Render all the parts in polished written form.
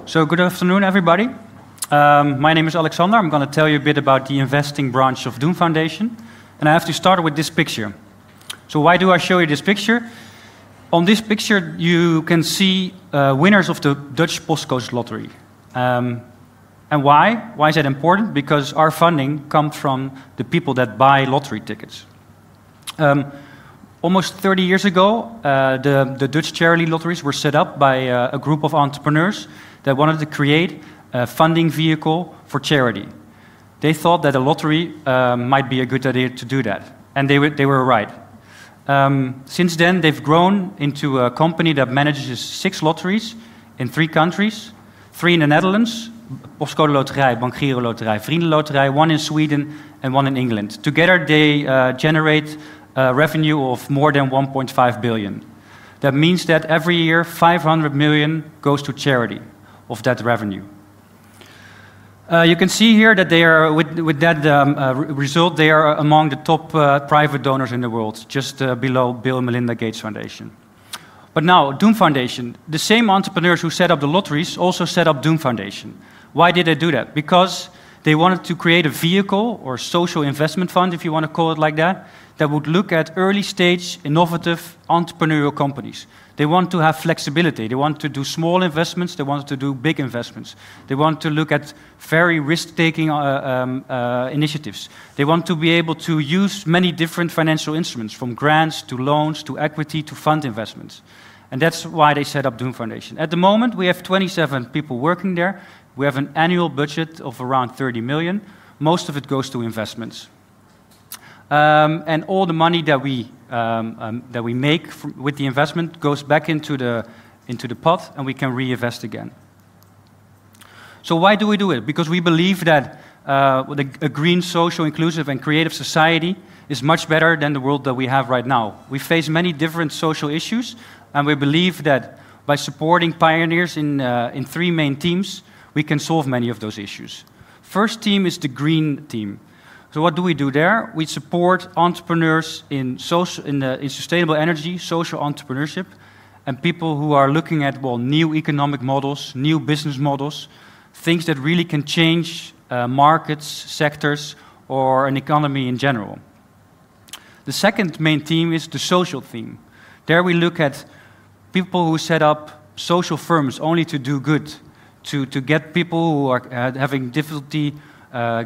So good afternoon, everybody. My name is Alexander. I'm going to tell you a bit about the investing branch of DOEN Foundation. And I have to start with this picture. So why do I show you this picture? On this picture, you can see winners of the Dutch postcode lottery. And why? Why is that important? Because our funding comes from the people that buy lottery tickets. Almost 30 years ago, the Dutch charity lotteries were set up by a group of entrepreneurs that wanted to create a funding vehicle for charity. They thought that a lottery might be a good idea to do that, and they were right. Since then, they've grown into a company that manages 6 lotteries in 3 countries, 3 in the Netherlands, Postcode Loterij, Bank Giro Loterij, Vriendenloterij, 1 in Sweden and 1 in England. Together, they generate a revenue of more than 1.5 billion. That means that every year, 500 million goes to charity of that revenue. You can see here that they are, with that result, they are among the top private donors in the world, just below Bill and Melinda Gates Foundation. But now, DOEN Foundation, the same entrepreneurs who set up the lotteries also set up DOEN Foundation. Why did they do that? Because they wanted to create a vehicle, or social investment fund, if you want to call it like that would look at early-stage, innovative, entrepreneurial companies. They want to have flexibility. They want to do small investments. They want to do big investments. They want to look at very risk-taking initiatives. They want to be able to use many different financial instruments, from grants to loans to equity to fund investments. And that's why they set up DOEN Foundation. At the moment, we have 27 people working there. We have an annual budget of around 30 million. Most of it goes to investments. And all the money that we make with the investment goes back into the pot, and we can reinvest again. So why do we do it? Because we believe that a green, social, inclusive, and creative society is much better than the world that we have right now. We face many different social issues, and we believe that by supporting pioneers in 3 main teams, we can solve many of those issues. First team is the green team. So what do we do there? We support entrepreneurs in sustainable energy, social entrepreneurship, and people who are looking at, well, new economic models, new business models, things that really can change markets, sectors, or an economy in general. The second main theme is the social theme. There we look at people who set up social firms only to do good, to get people who are having difficulty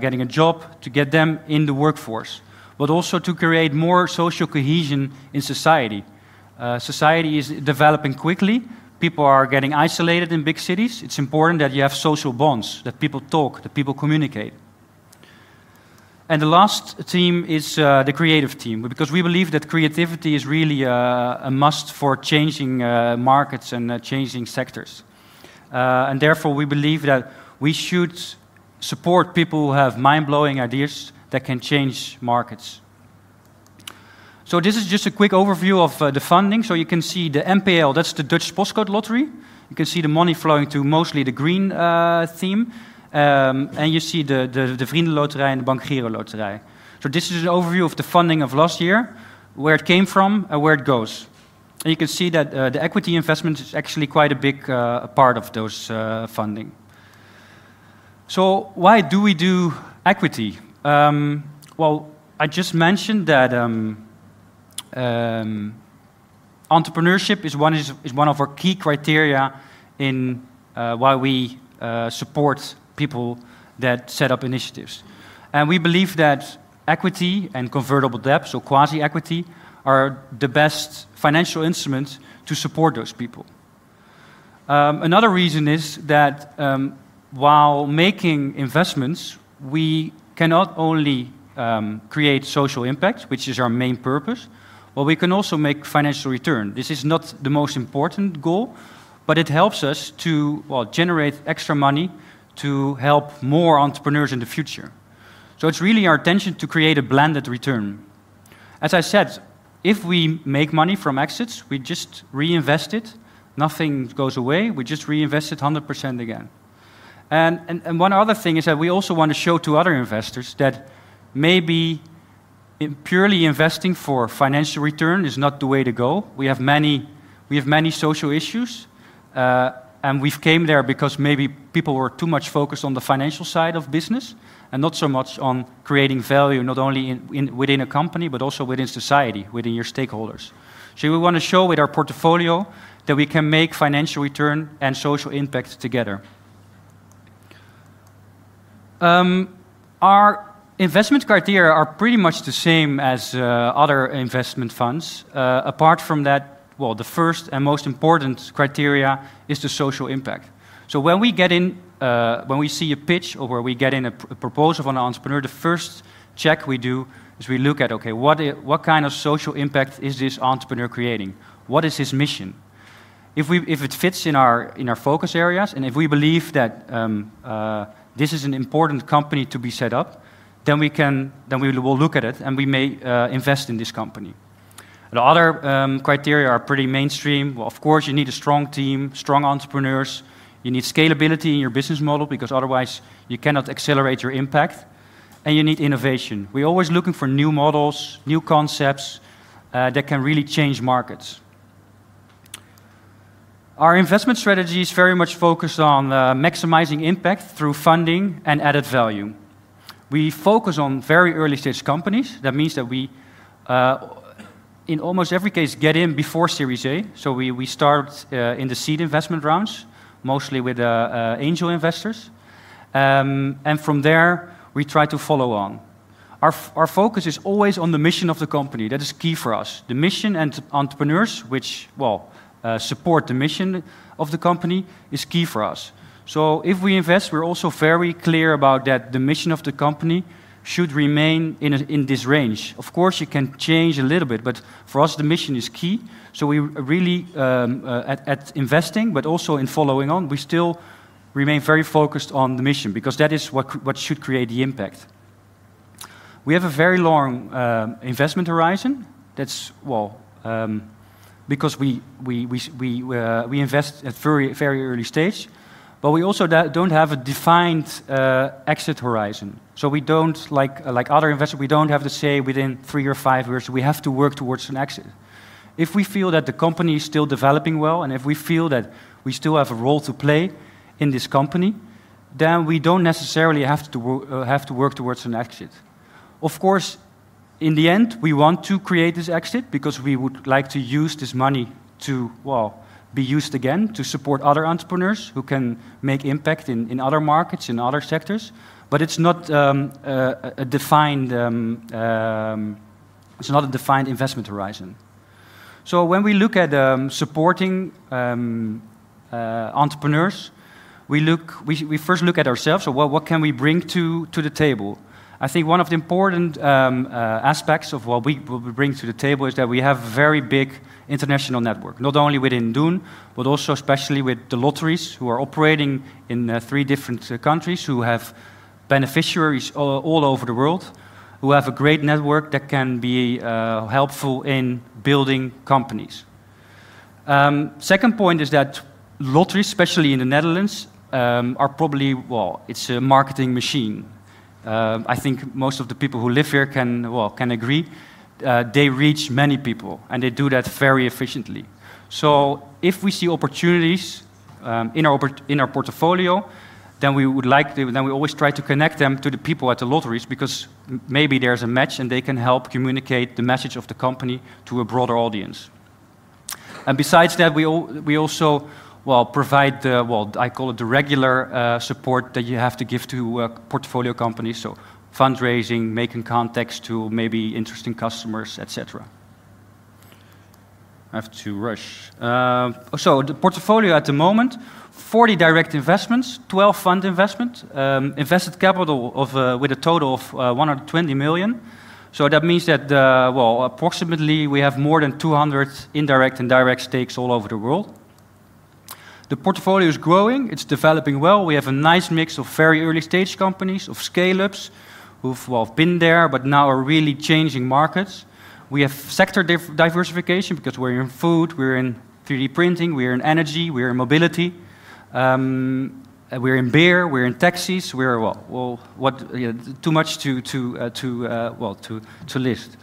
getting a job, to get them in the workforce, but also to create more social cohesion in society. Society is developing quickly. People are getting isolated in big cities. It's important that you have social bonds, that people talk, that people communicate. And the last team is the creative team, because we believe that creativity is really a must for changing markets and changing sectors. And therefore, we believe that we should support people who have mind-blowing ideas that can change markets. So this is just a quick overview of the funding. So you can see the MPL, that's the Dutch postcode lottery. You can see the money flowing to mostly the green theme. And you see the Vriendenloterij and the Bank Giro Loterij. So this is an overview of the funding of last year, where it came from and where it goes. And you can see that the equity investment is actually quite a big part of those funding. So why do we do equity? Well, I just mentioned that entrepreneurship is one of our key criteria in why we support people that set up initiatives. And we believe that equity and convertible debt, so quasi-equity, are the best financial instruments to support those people. Another reason is that while making investments, we cannot only create social impact, which is our main purpose, but we can also make financial return. This is not the most important goal, but it helps us to, well, generate extra money to help more entrepreneurs in the future. So it's really our intention to create a blended return. As I said, if we make money from exits, we just reinvest it. Nothing goes away. We just reinvest it 100% again. And one other thing is that we also want to show to other investors that maybe purely investing for financial return is not the way to go. We have many social issues, and we've came there because maybe people were too much focused on the financial side of business and not so much on creating value, not only within a company, but also within society, within your stakeholders. So we want to show with our portfolio that we can make financial return and social impact together. Our investment criteria are pretty much the same as other investment funds. Apart from that, well, the first and most important criteria is the social impact. So when we get in, when we see a pitch or where we get in a proposal from an entrepreneur, the first check we do is we look at, okay, what kind of social impact is this entrepreneur creating? What is his mission? If it fits in our focus areas, and if we believe that this is an important company to be set up, then we will look at it and we may invest in this company. The other criteria are pretty mainstream. Well, of course, you need a strong team, strong entrepreneurs. You need scalability in your business model because otherwise you cannot accelerate your impact. And you need innovation. We're always looking for new models, new concepts that can really change markets. Our investment strategy is very much focused on maximizing impact through funding and added value. We focus on very early stage companies. That means that we, in almost every case, get in before Series A. So we start in the seed investment rounds, mostly with angel investors. And from there, we try to follow on. Our focus is always on the mission of the company. That is key for us. The mission and entrepreneurs, which, well, support the mission of the company, is key for us. So if we invest, we're also very clear about that the mission of the company should remain in this range. Of course, you can change a little bit, but for us, the mission is key. So we really, at investing, but also in following on, we still remain very focused on the mission, because that is what should create the impact. We have a very long investment horizon. That's, well, because we invest at very early stage, but we also don't have a defined exit horizon. So we don't, like other investors, we don't have to say within 3 or 5 years we have to work towards an exit. If we feel that the company is still developing well, and if we feel that we still have a role to play in this company, then we don't necessarily have to work towards an exit. Of course, in the end, we want to create this exit because we would like to use this money to, well, be used again to support other entrepreneurs who can make impact in other markets, in other sectors. But it's not a defined investment horizon. So when we look at supporting entrepreneurs, we first look at ourselves. So what can we bring to the table? I think one of the important aspects of what we bring to the table is that we have a very big international network, not only within DOEN, but also especially with the lotteries who are operating in 3 different countries, who have beneficiaries all over the world, who have a great network that can be helpful in building companies. Second point is that lotteries, especially in the Netherlands, are probably, well, it's a marketing machine. I think most of the people who live here can agree. They reach many people, and they do that very efficiently. So if we see opportunities in our portfolio, then we always try to connect them to the people at the lotteries, because maybe there's a match and they can help communicate the message of the company to a broader audience. And besides that, we also, well, provide the, well, I call it the regular support that you have to give to portfolio companies. So fundraising, making contacts to maybe interesting customers, etc. I have to rush. So the portfolio at the moment, 40 direct investments, 12 fund investments, invested capital of with a total of 120 million. So that means that, well, approximately we have more than 200 indirect and direct stakes all over the world. The portfolio is growing, it's developing well. We have a nice mix of very early stage companies, of scale-ups, who've, well, been there but now are really changing markets. We have sector diversification because we're in food, we're in 3D printing, we're in energy, we're in mobility, we're in beer, we're in taxis, we're, too much to list.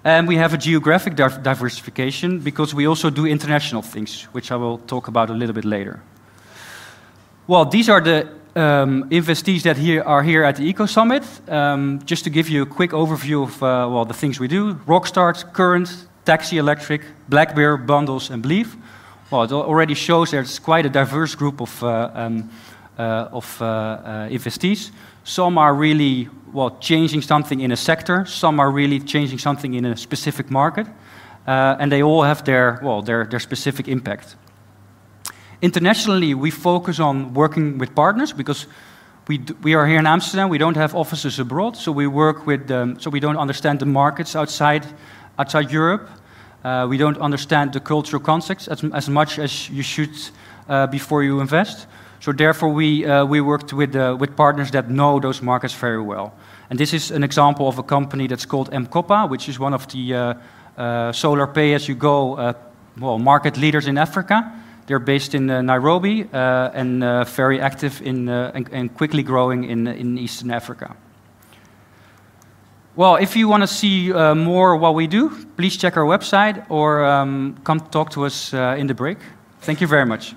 And we have a geographic diversification because we also do international things, which I will talk about a little bit later. Well, these are the investees that are here at the Ecosummit. Just to give you a quick overview of well, the things we do. Rockstart, Qurrent, Taxi Electric, Black Bear, Bundles, and Bleeve. Well, it already shows there's quite a diverse group of investees. Some are really, well, changing something in a sector. Some are really changing something in a specific market. And they all have their specific impact. Internationally, we focus on working with partners because we are here in Amsterdam. We don't have offices abroad, so we work with so we don't understand the markets outside Europe. We don't understand the cultural context as much as you should before you invest. So therefore, we worked with partners that know those markets very well. And this is an example of a company that's called Mkopa, which is one of the solar pay-as-you-go well, market leaders in Africa. They're based in Nairobi and very active and quickly growing in Eastern Africa. Well, if you want to see more what we do, please check our website or come talk to us in the break. Thank you very much.